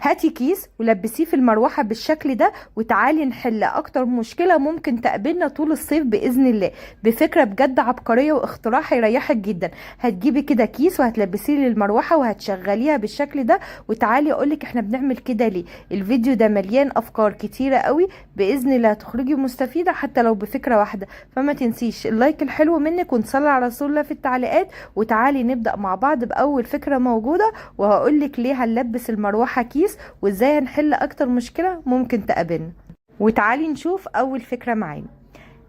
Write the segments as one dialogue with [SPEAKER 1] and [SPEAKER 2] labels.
[SPEAKER 1] هاتي كيس ولبسيه في المروحة بالشكل ده، وتعالي نحل اكتر مشكلة ممكن تقابلنا طول الصيف بإذن الله، بفكرة بجد عبقرية واختراع هيريحك جدا. هتجيبي كده كيس وهتلبسيه للمروحة وهتشغليها بالشكل ده، وتعالي اقولك احنا بنعمل كده ليه. الفيديو ده مليان افكار كتيرة قوي، بإذن الله هتخرجي مستفيدة حتى لو بفكرة واحدة. فما تنسيش اللايك الحلو منك، ونصلي على رسول الله في التعليقات. وتعالي نبدأ مع بعض بأول فكرة موجودة، وهقولك ليه هنلبس المروحة كيس وازاي هنحل اكتر مشكلة ممكن تقابلنا. وتعالي نشوف اول فكرة معانا.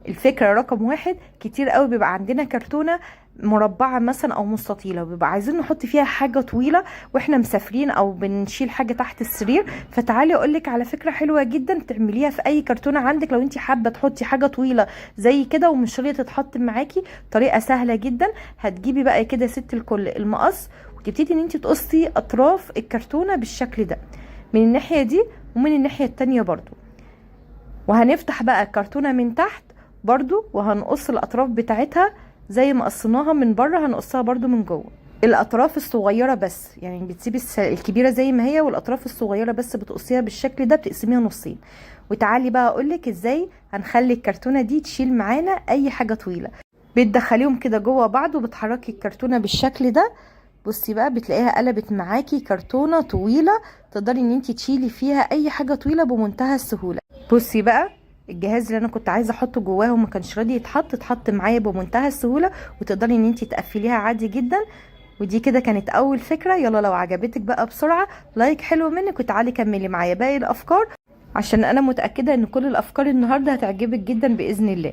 [SPEAKER 1] الفكرة رقم واحد، كتير قوي بيبقى عندنا كرتونة مربعة مثلا او مستطيلة، وبيبقى عايزين نحط فيها حاجة طويلة واحنا مسافرين او بنشيل حاجة تحت السرير. فتعالي اقولك على فكرة حلوة جدا تعمليها في اي كرتونة عندك. لو انت حابة تحطي حاجة طويلة زي كده ومش راضية تتحط معاكي، طريقة سهلة جدا. هتجيبي بقى كده ست الكل المقص، وتبتدي ان انت تقصي اطراف الكرتونة بالشكل ده، من الناحية دي ومن الناحية التانية برضو. وهنفتح بقى الكرتونة من تحت برضو، وهنقص الاطراف بتاعتها زي ما قصيناها من بره، هنقصها برضو من جوه. الاطراف الصغيرة بس، يعني بتسيبي الكبيرة زي ما هي، والاطراف الصغيرة بس بتقصيها بالشكل ده، بتقسميها نصين. وتعالي بقى اقولك ازاي هنخلي الكرتونة دي تشيل معانا اي حاجة طويلة. بتدخليهم كده جوه بعض وبتحركي الكرتونة بالشكل ده. بصي بقى بتلاقيها قلبت معاكي كرتونة طويلة، تقدري ان انتي تشيلي فيها اي حاجة طويلة بمنتهى السهولة. بصي بقى الجهاز اللي انا كنت عايزه احطه جواه وما كانش راضي اتحط معايا بمنتهى السهوله، وتقدري ان انتي تقفليها عادي جدا. ودي كده كانت اول فكره. يلا لو عجبتك بقى بسرعه لايك حلو منك، وتعالي كملي معايا باقي الافكار، عشان انا متاكده ان كل الافكار النهارده هتعجبك جدا باذن الله.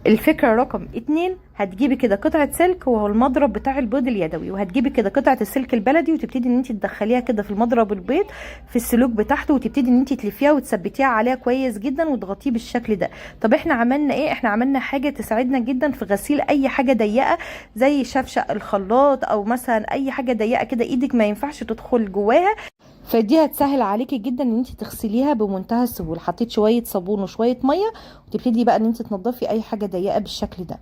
[SPEAKER 1] الفكرة رقم 2، هتجيبي كده قطعة سلك وهو المضرب بتاع البيض اليدوي، وهتجيبي كده قطعة السلك البلدي، وتبتدي ان انت تدخليها كده في المضرب البيض في السلوك بتاعته، وتبتدي ان انت تلفيها وتثبتيها عليها كويس جدا وتغطيه بالشكل ده. طب احنا عملنا ايه؟ احنا عملنا حاجة تساعدنا جدا في غسيل اي حاجة ضيقة زي شفشق الخلاط، او مثلا اي حاجة ضيقة كده ايدك ما ينفعش تدخل جواها. فدي هتسهل عليكي جدا ان انت تغسليها بمنتهى السهوله. حطيت شويه صابون وشويه ميه، وتبتدي بقى ان انت تنضفي اي حاجه ضيقه بالشكل ده.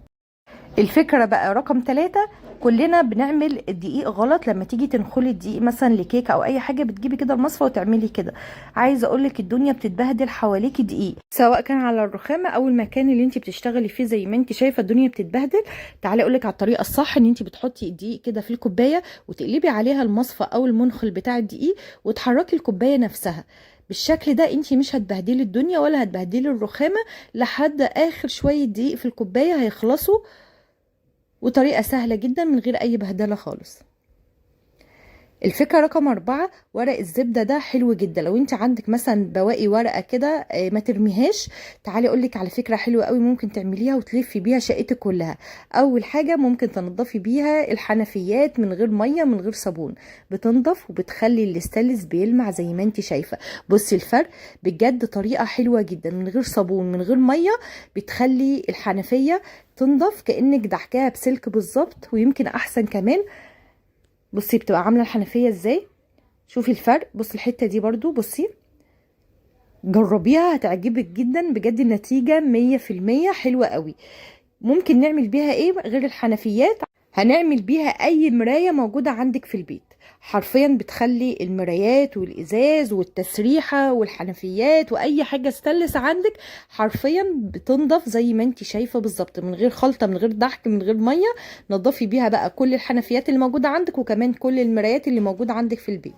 [SPEAKER 1] الفكرة بقى رقم 3، كلنا بنعمل الدقيق غلط. لما تيجي تنخلي الدقيق مثلا لكيكه او اي حاجه، بتجيبي كده المصفى وتعملي كده. عايزه اقولك الدنيا بتتبهدل حواليكي دقيق، سواء كان على الرخامه او المكان اللي انت بتشتغلي فيه. زي ما انت شايفه الدنيا بتتبهدل. تعالي اقولك على الطريقه الصح، ان انت بتحطي الدقيق كده في الكوبايه، وتقلبي عليها المصفى او المنخل بتاع الدقيق، وتحركي الكوبايه نفسها بالشكل ده. انت مش هتبهدلي الدنيا ولا هتبهدلي الرخامه، لحد اخر شويه دقيق في الكوبايه هيخلصوا. وطريقة سهلة جدا من غير اي بهدلة خالص. الفكرة رقم 4، ورق الزبدة ده حلو جدا. لو انت عندك مثلا بواقي ورقة كده ما ترميهاش. تعالي اقولك على فكرة حلوة قوي ممكن تعمليها وتلفي بيها شقتك كلها. اول حاجة ممكن تنضفي بيها الحنفيات من غير مية من غير صابون، بتنضف وبتخلي الاستانلس بيلمع زي ما انت شايفة. بصي الفرق بجد، طريقة حلوة جدا من غير صابون من غير مية، بتخلي الحنفية تنضف كأنك دحكاها بسلك بالظبط، ويمكن احسن كمان. بصي بتبقى عامله الحنفيه ازاي، شوفي الفرق. بصي الحته دي برضو، بصي جربيها هتعجبك جدا بجد. النتيجه 100% حلوه قوي. ممكن نعمل بيها ايه غير الحنفيات؟ هنعمل بيها اي مرايه موجوده عندك في البيت. حرفيا بتخلي المرايات والازاز والتسريحه والحنفيات واي حاجه استلس عندك حرفيا بتنضف زي ما انت شايفه بالظبط، من غير خلطه من غير ضحك من غير ميه. نضفي بيها بقى كل الحنفيات اللي موجوده عندك، وكمان كل المرايات اللي موجوده عندك في البيت.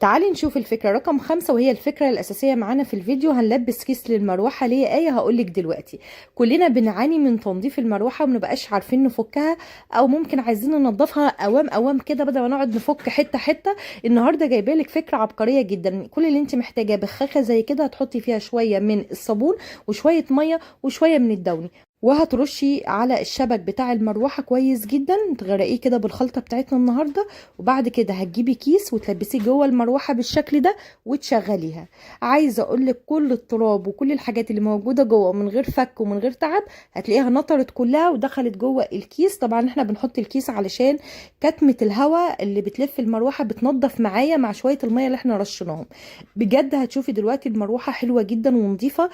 [SPEAKER 1] تعالي نشوف الفكرة رقم 5، وهي الفكرة الأساسية معانا في الفيديو. هنلبس كيس للمروحة. ليه آية؟ هقولك دلوقتي. كلنا بنعاني من تنظيف المروحة ومنبقاش عارفين نفكها، أو ممكن عايزين ننضفها أوام أوام كده بدل ما نقعد نفك حتة حتة. النهاردة جايبالك فكرة عبقرية جدا. كل اللي انت محتاجاه بخاخة زي كده، هتحطي فيها شوية من الصابون وشوية مية وشوية من الدوني، وهترشي على الشبك بتاع المروحه كويس جدا، تغرقيه كده بالخلطه بتاعتنا النهارده. وبعد كده هتجيبي كيس وتلبسيه جوه المروحه بالشكل ده وتشغليها. عايزه اقول لك كل التراب وكل الحاجات اللي موجوده جوه من غير فك ومن غير تعب، هتلاقيها نطرت كلها ودخلت جوه الكيس. طبعا احنا بنحط الكيس علشان كتمه الهواء اللي بتلف المروحه بتنضف معايا مع شويه الميه اللي احنا رشيناهم. بجد هتشوفي دلوقتي المروحه حلوه جدا ونظيفه،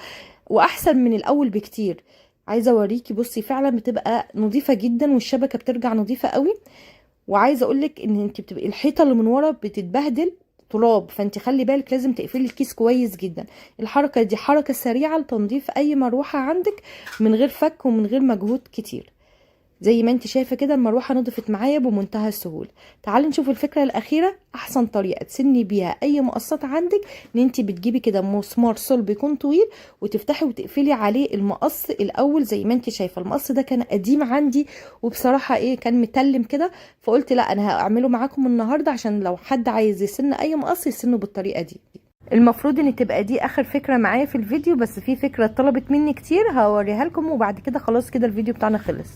[SPEAKER 1] واحسن من الاول بكتير. عايزه اوريكي، بصي فعلا بتبقى نظيفه جدا والشبكه بترجع نظيفه قوي. وعايزه اقولك ان انت بتبقي الحيطه اللي من ورا بتتبهدل تراب، فانت خلي بالك لازم تقفلي الكيس كويس جدا. الحركه دي حركه سريعه لتنظيف اي مروحه عندك من غير فك ومن غير مجهود كتير. زي ما انت شايفه كده المروحه نضفت معايا بمنتهى السهوله. تعالي نشوف الفكره الاخيره. احسن طريقه تسني بيها اي مقصات عندك ان انت بتجيبي كده مسمار صلب يكون طويل وتفتحي وتقفلي عليه المقص الاول. زي ما انت شايفه المقص ده كان قديم عندي وبصراحه كان متلم كده، فقلت لا انا هعمله معاكم النهارده عشان لو حد عايز يسن اي مقص يسنه بالطريقه دي. المفروض ان تبقى دي اخر فكره معايا في الفيديو، بس في فكره طلبت مني كتير هوريها لكم وبعد كده خلاص كده الفيديو بتاعنا خلص.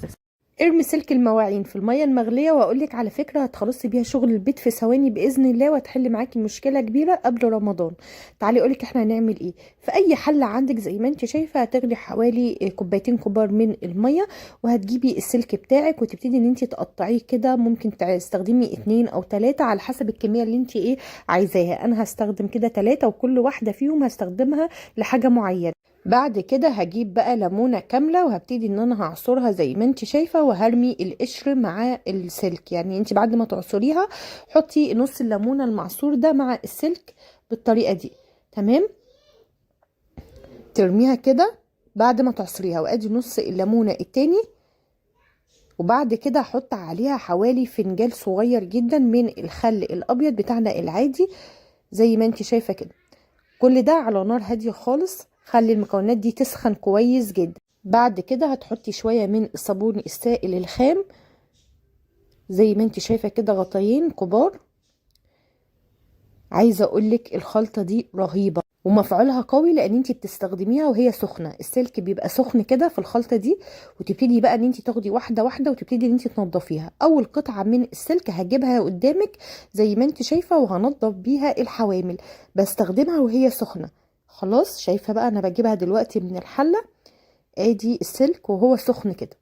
[SPEAKER 1] ارمي سلك المواعين في الميه المغليه واقولك على فكره هتخلصي بيها شغل البيت في ثواني باذن الله، وهتحل معاكي مشكله كبيره قبل رمضان. تعالي اقولك احنا هنعمل ايه. في اي حله عندك زي ما انت شايفه هتغلي حوالي كوبايتين كبار من الميه، وهتجيبي السلك بتاعك وتبتدي ان انت تقطعيه كده. ممكن تستخدمي 2 أو 3 على حسب الكميه اللي انت عايزاها. انا هستخدم كده 3 وكل واحده فيهم هستخدمها لحاجه معينه. بعد كده هجيب بقى ليمونه كامله وهبتدي ان انا هعصرها زي ما انت شايفه، وهرمي القشر مع السلك. يعني انت بعد ما تعصريها حطي نص الليمونه المعصور ده مع السلك بالطريقه دي. تمام، ترميها كده بعد ما تعصريها، وادي نص الليمونه التاني. وبعد كده هحط عليها حوالي فنجان صغير جدا من الخل الابيض بتاعنا العادي زي ما انت شايفه كده. كل ده على نار هاديه خالص. خلي المكونات دي تسخن كويس جدا. بعد كده هتحطي شويه من الصابون السائل الخام زي ما انت شايفه كده، غطيين كبار. عايزه اقولك الخلطه دي رهيبه ومفعولها قوي لان انت بتستخدميها وهي سخنه. السلك بيبقى سخن كده في الخلطه دي، وتبتدي بقى ان انت تاخدي واحده واحده وتبتدي ان انت تنضفيها. اول قطعه من السلك هجيبها قدامك زي ما انت شايفه وهنضف بيها الحوامل. بستخدمها وهي سخنه. خلاص شايفه بقى انا بجيبها دلوقتي من الحله. ادي السلك وهو سخن كده.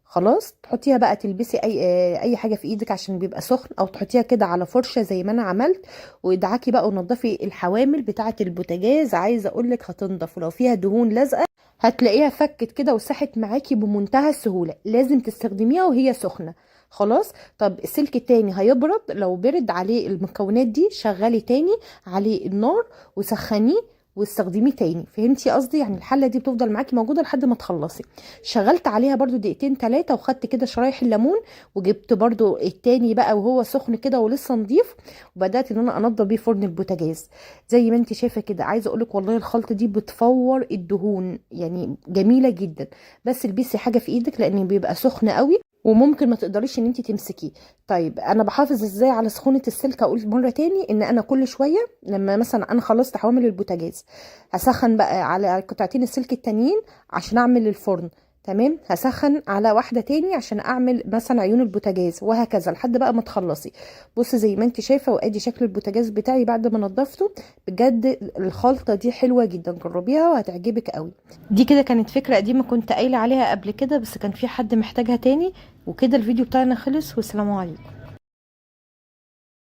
[SPEAKER 1] خلاص تحطيها بقى تلبسي اي حاجه في ايدك عشان بيبقى سخن، او تحطيها كده على فرشه زي ما انا عملت، وادعكي بقى ونضفي الحوامل بتاعه البوتاجاز. عايزه اقولك هتنضف، ولو فيها دهون لازقه هتلاقيها فكت كده وساحت معاكي بمنتهى السهوله. لازم تستخدميها وهي سخنه. خلاص. طب السلك التاني هيبرد، لو برد عليه المكونات دي شغلي تاني عليه النار وسخنيه واستخدميه تاني. فهمتي قصدي؟ يعني الحله دي بتفضل معاكي موجوده لحد ما تخلصي. شغلت عليها برضو دقيقتين 3 وخدت كده شرايح الليمون وجبت برضو التاني بقى وهو سخن كده ولسه نضيف، وبدات ان انا انضف بيه فرن البوتاجاز زي ما انت شايفه كده. عايزه اقولك والله الخلطه دي بتفور الدهون، يعني جميله جدا. بس البسي حاجه في ايدك لان بيبقى سخن قوي وممكن ما تقدريش ان انت تمسكيه. طيب انا بحافظ ازاي على سخونه السلك؟ اقول مره تاني ان انا كل شويه لما مثلا انا خلصت حوامل البوتاجاز هسخن بقى على قطعتين السلك التانيين عشان اعمل الفرن. تمام، هسخن على واحده تاني عشان اعمل مثلا عيون البوتاجاز، وهكذا لحد بقى ما تخلصي. بصي زي ما انت شايفه، وادي شكل البوتاجاز بتاعي بعد ما نضفته. بجد الخلطه دي حلوه جدا، جربيها وهتعجبك قوي. دي كده كانت فكره قديمه كنت قايله عليها قبل كده، بس كان في حد محتاجها تاني. وكده الفيديو بتاعنا خلص، والسلام عليكم.